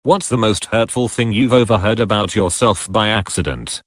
What's the most hurtful thing you've overheard about yourself by accident?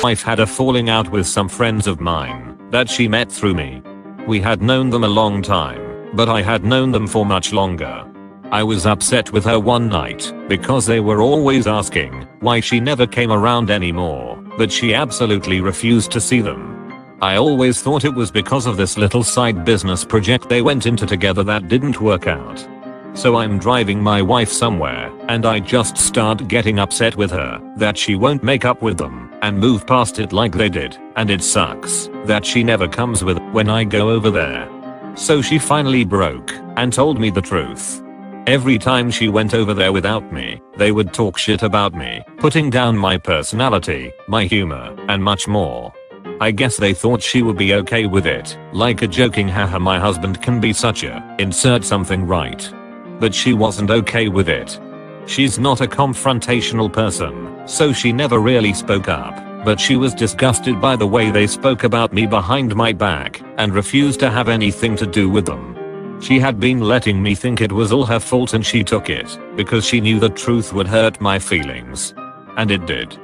I've had a falling out with some friends of mine that she met through me. We had known them a long time, but I had known them for much longer. I was upset with her one night because they were always asking why she never came around anymore, but she absolutely refused to see them. I always thought it was because of this little side business project they went into together that didn't work out. So I'm driving my wife somewhere and I just start getting upset with her that she won't make up with them and move past it like they did, and it sucks that she never comes with when I go over there. So she finally broke and told me the truth. Every time she went over there without me, they would talk shit about me, putting down my personality, my humor, and much more. I guess they thought she would be okay with it, like a joking haha my husband can be such a insert something right. But she wasn't okay with it. She's not a confrontational person, so she never really spoke up, but she was disgusted by the way they spoke about me behind my back and refused to have anything to do with them. She had been letting me think it was all her fault and she took it because she knew the truth would hurt my feelings. And it did.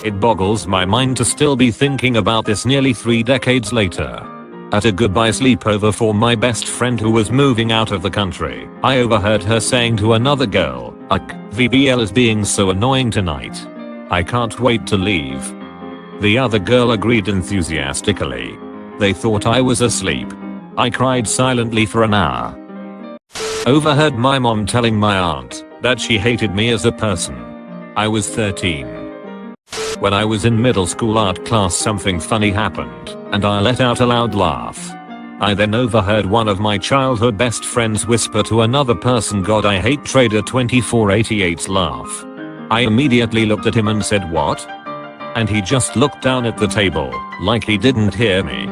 It boggles my mind to still be thinking about this nearly 3 decades later. At a goodbye sleepover for my best friend who was moving out of the country, I overheard her saying to another girl, "Ugh, VBL is being so annoying tonight. I can't wait to leave." The other girl agreed enthusiastically. They thought I was asleep. I cried silently for an hour. Overheard my mom telling my aunt that she hated me as a person. I was 13. When I was in middle school art class something funny happened, and I let out a loud laugh. I then overheard one of my childhood best friends whisper to another person, "God, I hate Trader 2488's laugh." I immediately looked at him and said, "What?" And he just looked down at the table, like he didn't hear me.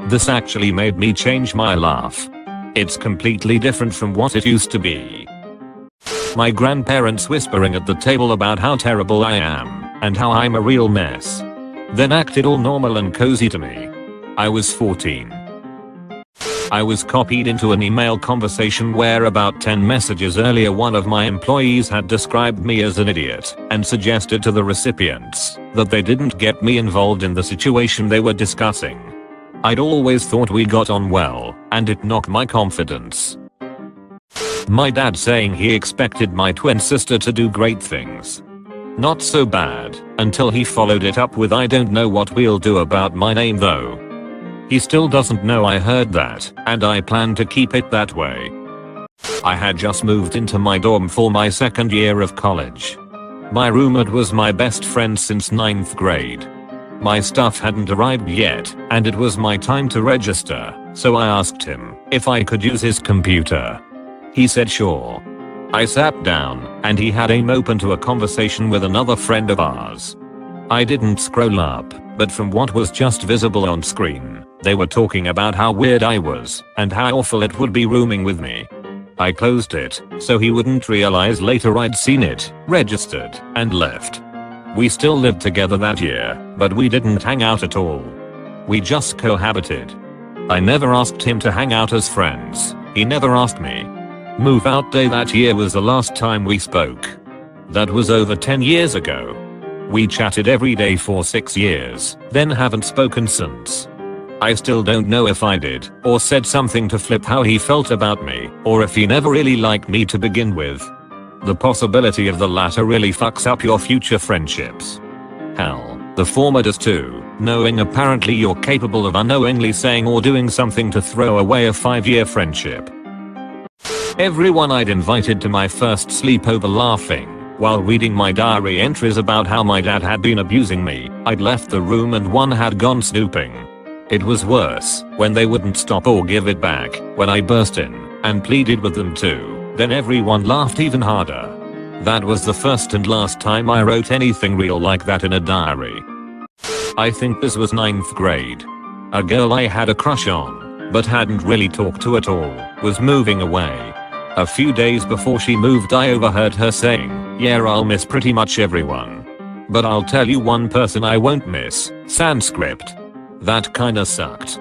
This actually made me change my laugh. It's completely different from what it used to be. My grandparents whispering at the table about how terrible I am and how I'm a real mess. Then acted all normal and cozy to me. I was 14. I was copied into an email conversation where about 10 messages earlier one of my employees had described me as an idiot and suggested to the recipients that they didn't get me involved in the situation they were discussing. I'd always thought we got on well, and it knocked my confidence. My dad saying he expected my twin sister to do great things. Not so bad, until he followed it up with, "I don't know what we'll do about my name though." He still doesn't know I heard that, and I plan to keep it that way. I had just moved into my dorm for my second year of college. My roommate was my best friend since 9th grade. My stuff hadn't arrived yet, and it was my time to register, so I asked him if I could use his computer. He said sure. I sat down, and he had aim open to a conversation with another friend of ours. I didn't scroll up, but from what was just visible on screen, they were talking about how weird I was, and how awful it would be rooming with me. I closed it, so he wouldn't realize later I'd seen it, registered, and left. We still lived together that year, but we didn't hang out at all. We just cohabited. I never asked him to hang out as friends, he never asked me. Move out day that year was the last time we spoke. That was over 10 years ago. We chatted every day for 6 years, then haven't spoken since. I still don't know if I did or said something to flip how he felt about me, or if he never really liked me to begin with. The possibility of the latter really fucks up your future friendships. Hell, the former does too, knowing apparently you're capable of unknowingly saying or doing something to throw away a 5-year friendship. Everyone I'd invited to my first sleepover laughing while reading my diary entries about how my dad had been abusing me. I'd left the room and one had gone snooping. It was worse when they wouldn't stop or give it back when I burst in and pleaded with them to. Then everyone laughed even harder. That was the first and last time I wrote anything real like that in a diary. I think this was 9th grade. A girl I had a crush on, but hadn't really talked to at all, was moving away. A few days before she moved I overheard her saying, "Yeah, I'll miss pretty much everyone. But I'll tell you one person I won't miss, Sanskrit." That kinda sucked.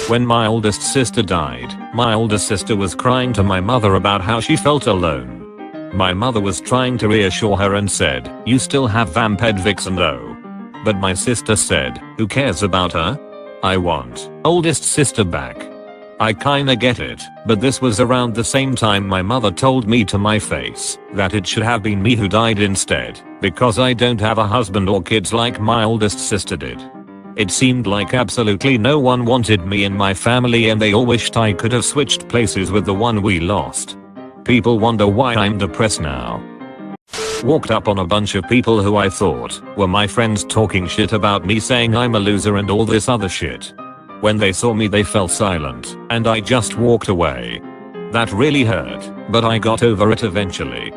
When my oldest sister died, my older sister was crying to my mother about how she felt alone. My mother was trying to reassure her and said, "You still have Vamped Vixen though." But my sister said, "Who cares about her? I want oldest sister back." I kinda get it, but this was around the same time my mother told me to my face that it should have been me who died instead, because I don't have a husband or kids like my oldest sister did. It seemed like absolutely no one wanted me in my family and they all wished I could have switched places with the one we lost. People wonder why I'm depressed now. Walked up on a bunch of people who I thought were my friends talking shit about me, saying I'm a loser and all this other shit. When they saw me they fell silent, and I just walked away. That really hurt, but I got over it eventually.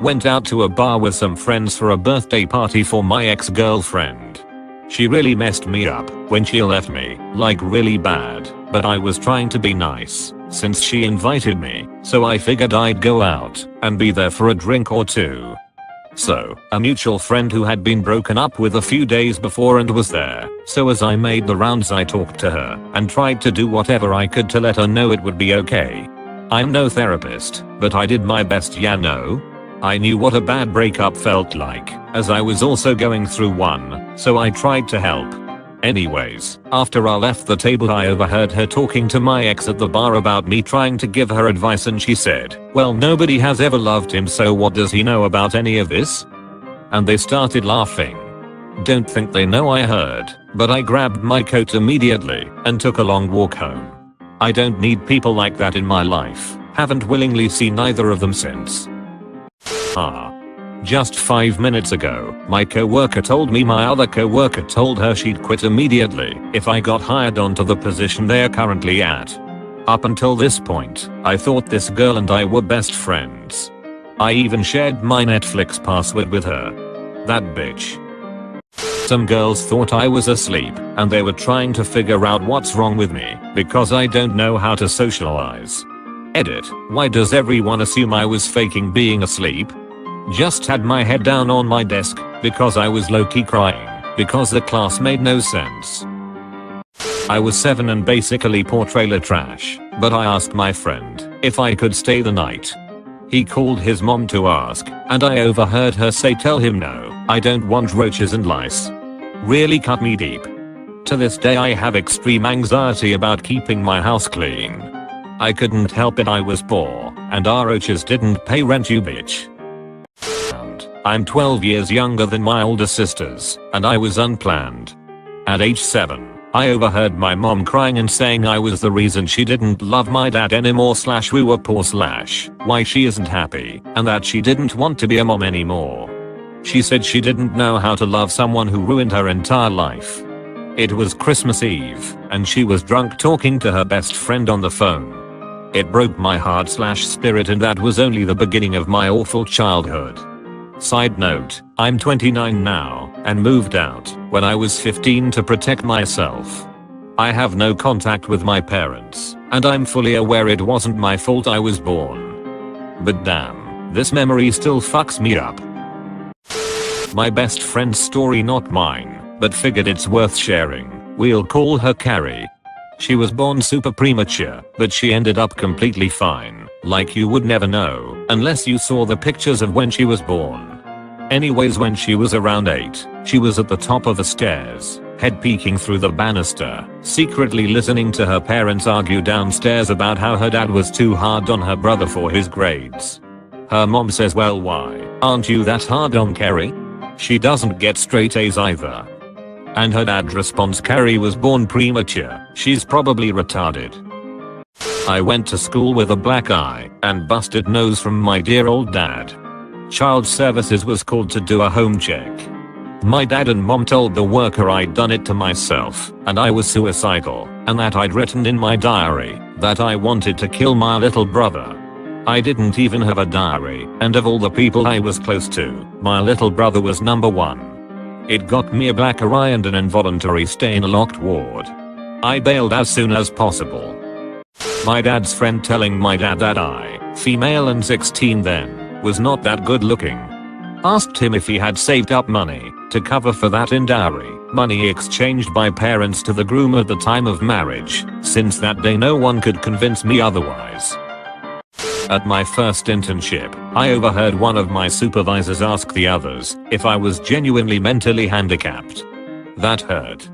Went out to a bar with some friends for a birthday party for my ex-girlfriend. She really messed me up when she left me, like really bad, but I was trying to be nice since she invited me, so I figured I'd go out and be there for a drink or two. So, a mutual friend who had been broken up with a few days before and was there, so as I made the rounds I talked to her and tried to do whatever I could to let her know it would be okay. I'm no therapist, but I did my best, yeah no? I knew what a bad breakup felt like, as I was also going through one, so I tried to help. Anyways, after I left the table I overheard her talking to my ex at the bar about me trying to give her advice, and she said, "Well, nobody has ever loved him, so what does he know about any of this?" And they started laughing. Don't think they know I heard, but I grabbed my coat immediately and took a long walk home. I don't need people like that in my life. Haven't willingly seen either of them since. Just 5 minutes ago, my coworker told me my other coworker told her she'd quit immediately if I got hired onto the position they're currently at. Up until this point, I thought this girl and I were best friends. I even shared my Netflix password with her. That bitch. Some girls thought I was asleep and they were trying to figure out what's wrong with me because I don't know how to socialize. Edit. Why does everyone assume I was faking being asleep? Just had my head down on my desk because I was low-key crying because the class made no sense. I was 7 and basically poor trailer trash, but I asked my friend if I could stay the night. He called his mom to ask, and I overheard her say, "Tell him no, I don't want roaches and lice." Really cut me deep. To this day I have extreme anxiety about keeping my house clean. I couldn't help it, I was poor, and our roaches didn't pay rent, you bitch. I'm 12 years younger than my older sisters, and I was unplanned. At age 7, I overheard my mom crying and saying I was the reason she didn't love my dad anymore / we were poor / why she isn't happy, and that she didn't want to be a mom anymore. She said she didn't know how to love someone who ruined her entire life. It was Christmas Eve, and she was drunk talking to her best friend on the phone. It broke my heart / spirit, and that was only the beginning of my awful childhood. Side note, I'm 29 now, and moved out when I was 15 to protect myself. I have no contact with my parents, and I'm fully aware it wasn't my fault I was born. But damn, this memory still fucks me up. My best friend's story, not mine, but figured it's worth sharing. We'll call her Carrie. She was born super premature, but she ended up completely fine, like you would never know, unless you saw the pictures of when she was born. Anyways, when she was around 8, she was at the top of the stairs, head peeking through the banister, secretly listening to her parents argue downstairs about how her dad was too hard on her brother for his grades. Her mom says, "Well, why aren't you that hard on Carrie? She doesn't get straight A's either." And her dad responds, "Carrie was born premature, she's probably retarded." I went to school with a black eye and busted nose from my dear old dad. Child Services was called to do a home check. My dad and mom told the worker I'd done it to myself, and I was suicidal, and that I'd written in my diary that I wanted to kill my little brother. I didn't even have a diary, and of all the people I was close to, my little brother was number 1. It got me a black eye and an involuntary stay in a locked ward. I bailed as soon as possible. My dad's friend telling my dad that I, female and 16 then, was not that good looking. Asked him if he had saved up money to cover for that in dowry, money exchanged by parents to the groom at the time of marriage. Since that day no one could convince me otherwise. At my first internship, I overheard one of my supervisors ask the others if I was genuinely mentally handicapped. That hurt.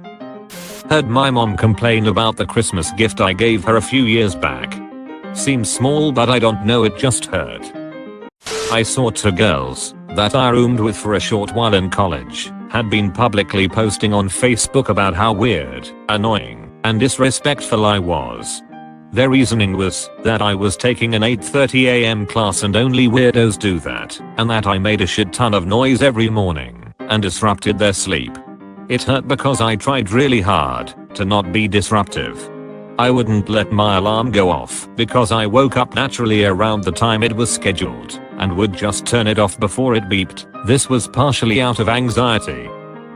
Heard my mom complain about the Christmas gift I gave her a few years back. Seems small, but I don't know, it just hurt. I saw two girls that I roomed with for a short while in college had been publicly posting on Facebook about how weird, annoying, and disrespectful I was. Their reasoning was that I was taking an 8:30 AM class and only weirdos do that, and that I made a shit ton of noise every morning and disrupted their sleep. It hurt because I tried really hard to not be disruptive. I wouldn't let my alarm go off because I woke up naturally around the time it was scheduled and would just turn it off before it beeped. This was partially out of anxiety.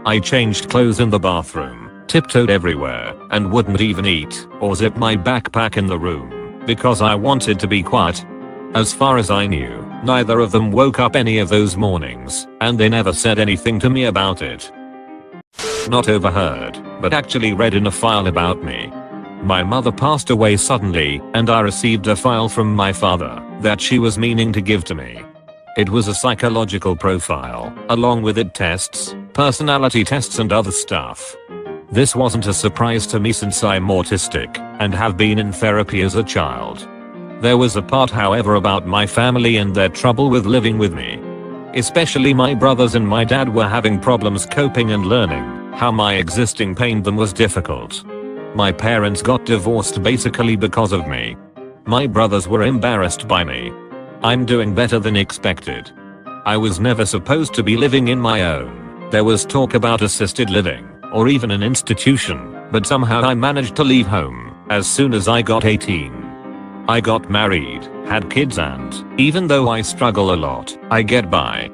I changed clothes in the bathroom, tiptoed everywhere, and wouldn't even eat or zip my backpack in the room because I wanted to be quiet. As far as I knew, neither of them woke up any of those mornings, and they never said anything to me about it. Not overheard, but actually read in a file about me. My mother passed away suddenly, and I received a file from my father that she was meaning to give to me. It was a psychological profile, along with it tests, personality tests and other stuff. This wasn't a surprise to me since I'm autistic and have been in therapy as a child. There was a part, however, about my family and their trouble with living with me. Especially my brothers and my dad were having problems coping and learning how my existing pained them was difficult. My parents got divorced basically because of me. My brothers were embarrassed by me. I'm doing better than expected. I was never supposed to be living in my own. There was talk about assisted living or even an institution, but somehow I managed to leave home as soon as I got 18. I got married, had kids, and even though I struggle a lot, I get by.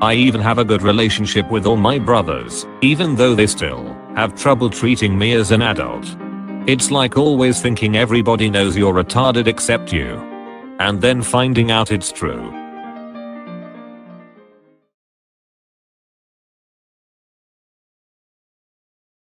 I even have a good relationship with all my brothers, even though they still have trouble treating me as an adult. It's like always thinking everybody knows you're retarded except you. And then finding out it's true.